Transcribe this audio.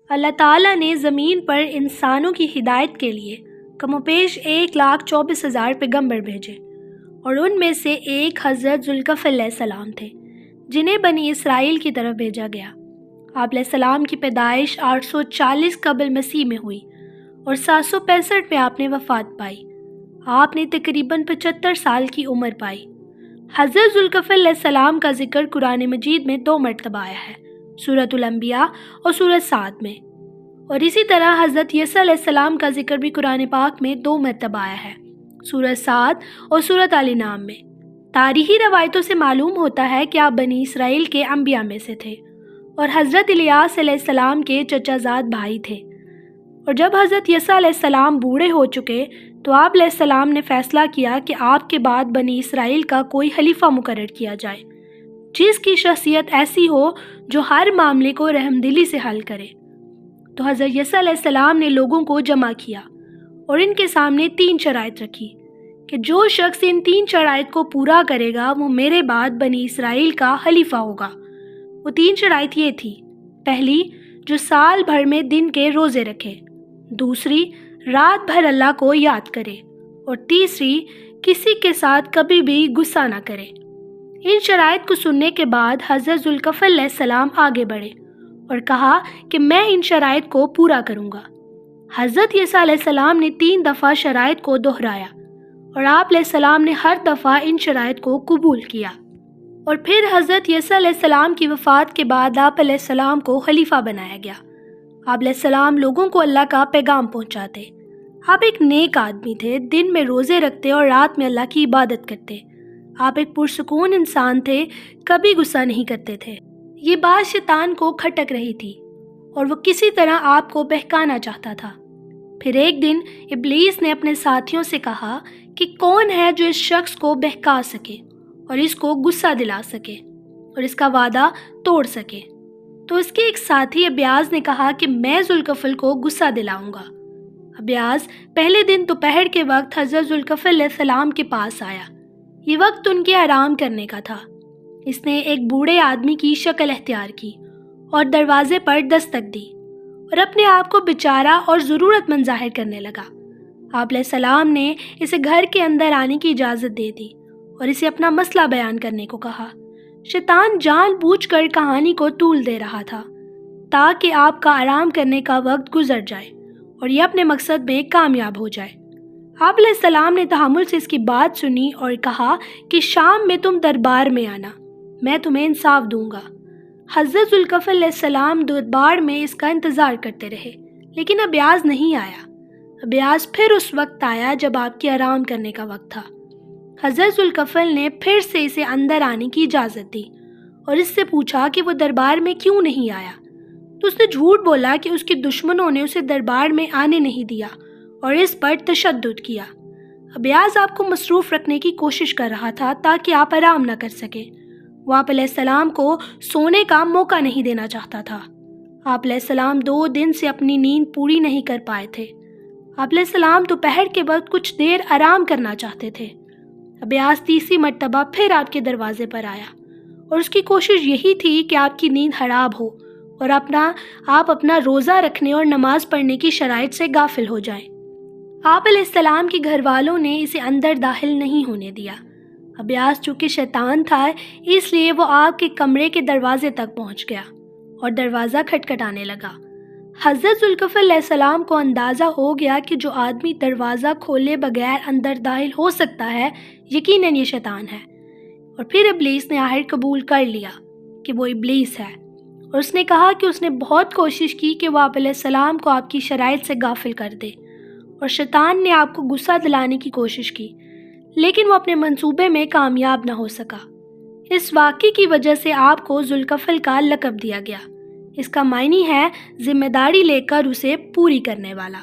اللہ تعالیٰ نے زمین پر انسانوں کی ہدایت کے لیے کم و بیش 1,24,000 پیغمبر بھیجے، اور ان میں سے ایک حضرت ذوالکفل علیہ السلام تھے جنہیں بنی اسرائیل کی طرف بھیجا گیا۔ آپ علیہ السلام کی پیدائش 840 قبل مسیح میں ہوئی اور 765 میں آپ نے وفات پائی۔ آپ نے تقریباً 75 سال کی عمر پائی۔ حضرت ذوالکفل علیہ السلام کا ذکر قرآن مجید میں 2 مرتبہ آیا ہے، سورۃ الانبیاء اور سورۃ صاد میں، اور اسی طرح حضرت عیسیٰ علیہ السلام کا ذکر بھی قرآن پاک میں 2 مرتبہ آیا ہے، سورۃ صاد اور سورۃ آل انعام میں۔ تاریخی روایتوں سے معلوم ہوتا ہے کہ آپ بنی اسرائیل کے انبیاء میں سے تھے اور حضرت الیاس علیہ السلام کے چچا زاد بھائی تھے۔ اور جب حضرت عیسیٰ علیہ السلام بوڑھے ہو چکے تو آپ علیہ السلام نے فیصلہ کیا کہ آپ کے بعد بنی اسرائیل کا کوئی خلیفہ مقرر کیا جائے جس کی شخصیت ایسی ہو جو ہر معاملے کو رحم دلی سے حل کرے۔ تو حضرت عیسیٰ علیہ السلام نے لوگوں کو جمع کیا اور ان کے سامنے 3 شرائط رکھی کہ جو شخص ان 3 شرائط کو پورا کرے گا وہ میرے بعد بنی اسرائیل کا خلیفہ ہوگا۔ وہ 3 شرائط یہ تھی: پہلی، جو سال بھر میں دن کے روزے رکھے، دوسری، رات بھر اللہ کو یاد کرے، اور تیسری، کسی کے ساتھ کبھی بھی غصہ نہ کرے۔ ان شرائط کو سننے کے بعد حضرت ذوالکفل علیہ السلام آگے بڑھے اور کہا کہ میں ان شرائط کو پورا کروں گا۔ حضرت عیسیٰ علیہ السلام نے 3 دفعہ شرائط کو دہرایا اور آپ علیہ السلام نے ہر دفعہ ان شرائط کو قبول کیا، اور پھر حضرت عیسیٰ علیہ السلام کی وفات کے بعد آپ علیہ السلام کو خلیفہ بنایا گیا۔ آپ علیہ السلام لوگوں کو اللہ کا پیغام پہنچاتے۔ آپ ایک نیک آدمی تھے، دن میں روزے رکھتے اور رات میں اللہ کی عبادت کرتے۔ آپ ایک پرسکون انسان تھے، کبھی غصہ نہیں کرتے تھے۔ یہ بات شیطان کو کھٹک رہی تھی اور وہ کسی طرح آپ کو بہکانا چاہتا تھا۔ پھر ایک دن ابلیس نے اپنے ساتھیوں سے کہا کہ کون ہے جو اس شخص کو بہکا سکے اور اس کو غصہ دلا سکے اور اس کا وعدہ توڑ سکے۔ تو اس کے ایک ساتھی ابیاز نے کہا کہ میں ذوالکفل کو غصہ دلاؤں گا۔ ابیاز پہلے دن دوپہر کے وقت حضرت ذوالکفل علیہ السلام کے پاس آیا۔ یہ وقت ان کے آرام کرنے کا تھا۔ اس نے ایک بوڑھے آدمی کی شکل اختیار کی اور دروازے پر دستک دی اور اپنے آپ کو بیچارہ اور ضرورت مند ظاہر کرنے لگا۔ آپ علیہ السلام نے اسے گھر کے اندر آنے کی اجازت دے دی اور اسے اپنا مسئلہ بیان کرنے کو کہا۔ شیطان جان بوجھ کر کہانی کو طول دے رہا تھا تاکہ آپ کا آرام کرنے کا وقت گزر جائے اور یہ اپنے مقصد میں کامیاب ہو جائے۔ آپ علیہ السلام نے تحمل سے اس کی بات سنی اور کہا کہ شام میں تم دربار میں آنا، میں تمہیں انصاف دوں گا۔ حضرت ذوالکفل علیہ السلام دربار میں اس کا انتظار کرتے رہے، لیکن ابیاز نہیں آیا۔ ابیاز پھر اس وقت آیا جب آپ کے آرام کرنے کا وقت تھا۔ حضرت ذوالکفل نے پھر سے اسے اندر آنے کی اجازت دی اور اس سے پوچھا کہ وہ دربار میں کیوں نہیں آیا، تو اس نے جھوٹ بولا کہ اس کے دشمنوں نے اسے دربار میں آنے نہیں دیا اور اس پر تشدد کیا۔ ابیاز آپ کو مصروف رکھنے کی کوشش کر رہا تھا تاکہ آپ آرام نہ کر سکیں۔ وہ آپ علیہ السلام کو سونے کا موقع نہیں دینا چاہتا تھا۔ آپ علیہ السلام 2 دن سے اپنی نیند پوری نہیں کر پائے تھے۔ آپ علیہ السلام دوپہر کے وقت کچھ دیر آرام کرنا چاہتے تھے۔ ابیاز 3 مرتبہ پھر آپ کے دروازے پر آیا اور اس کی کوشش یہی تھی کہ آپ کی نیند خراب ہو اور آپ اپنا روزہ رکھنے اور نماز پڑھنے کی شرائط سے غافل ہو جائیں۔ آپ علیہ السلام کے گھر والوں نے اسے اندر داخل نہیں ہونے دیا۔ ابیاز چونکہ شیطان تھا اس لیے وہ آپ کے کمرے کے دروازے تک پہنچ گیا اور دروازہ کھٹکھٹانے لگا۔ حضرت ذوالکفل علیہ السلام کو اندازہ ہو گیا کہ جو آدمی دروازہ کھولے بغیر اندر داخل ہو سکتا ہے یقیناً یہ شیطان ہے، اور پھر ابلیس نے آخر قبول کر لیا کہ وہ ابلیس ہے، اور اس نے کہا کہ اس نے بہت کوشش کی کہ وہ آپ علیہ السلام کو آپ کی شرائط سے غافل کر دے، اور شیطان نے آپ کو غصہ دلانے کی کوشش کی لیکن وہ اپنے منصوبے میں کامیاب نہ ہو سکا۔ اس واقعے کی وجہ سے آپ کو ذوالکفل کا لقب دیا گیا۔ اس کا معنی ہے ذمہ داری لے کر اسے پوری کرنے والا۔